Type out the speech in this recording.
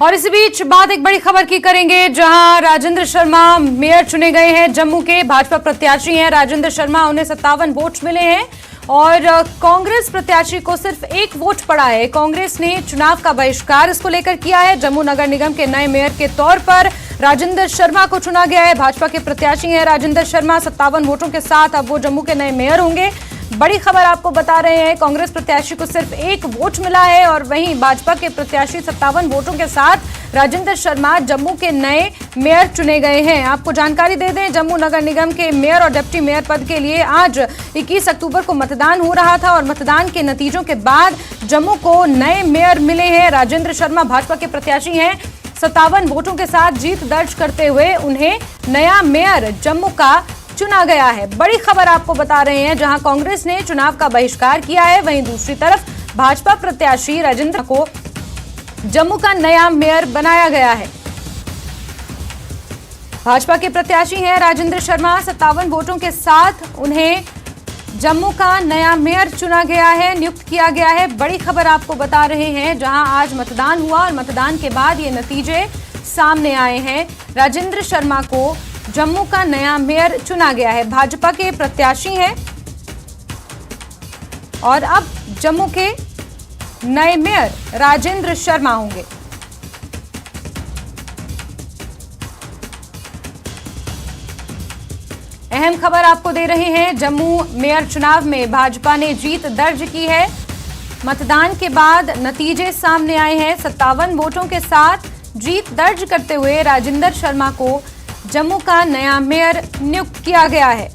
और इसी बीच बात एक बड़ी खबर की करेंगे, जहां राजेंद्र शर्मा मेयर चुने गए हैं। जम्मू के भाजपा प्रत्याशी हैं राजेंद्र शर्मा, उन्हें 57 वोट मिले हैं और कांग्रेस प्रत्याशी को सिर्फ 1 वोट पड़ा है। कांग्रेस ने चुनाव का बहिष्कार इसको लेकर किया है। जम्मू नगर निगम के नए मेयर के तौर पर राजेंद्र शर्मा को चुना गया है। भाजपा के प्रत्याशी हैं राजेंद्र शर्मा, 57 वोटों के साथ अब वो जम्मू के नए मेयर होंगे। बड़ी खबर आपको बता रहे हैं, कांग्रेस प्रत्याशी को सिर्फ 1 वोट मिला है और वहीं भाजपा के प्रत्याशी 57 वोटों के साथ राजेंद्र शर्मा जम्मू के नए मेयर चुने गए हैं। आपको जानकारी दे दें, जम्मू नगर निगम के मेयर और डिप्टी मेयर पद के लिए आज 21 अक्टूबर को मतदान हो रहा था और मतदान के नतीजों के बाद जम्मू को नए मेयर मिले हैं। राजेंद्र शर्मा भाजपा के प्रत्याशी हैं, 57 वोटों के साथ जीत दर्ज करते हुए उन्हें नया मेयर जम्मू का चुना गया है। बड़ी खबर आपको बता रहे हैं, जहां कांग्रेस ने चुनाव का बहिष्कार किया है, वहीं दूसरी तरफ भाजपा प्रत्याशी राजेंद्र को जम्मू का नया मेयर बनाया गया है। भाजपा के प्रत्याशी हैं राजेंद्र शर्मा, 57 वोटों के साथ उन्हें जम्मू का नया मेयर चुना गया है, नियुक्त किया गया है। बड़ी खबर आपको बता रहे हैं, जहां आज मतदान हुआ और मतदान के बाद ये नतीजे सामने आए हैं। राजेंद्र शर्मा को जम्मू का नया मेयर चुना गया है। भाजपा के प्रत्याशी हैं और अब जम्मू के नए मेयर राजेंद्र शर्मा होंगे। अहम खबर आपको दे रहे हैं, जम्मू मेयर चुनाव में भाजपा ने जीत दर्ज की है। मतदान के बाद नतीजे सामने आए हैं। 57 वोटों के साथ जीत दर्ज करते हुए राजेंद्र शर्मा को जम्मू का नया मेयर नियुक्त किया गया है।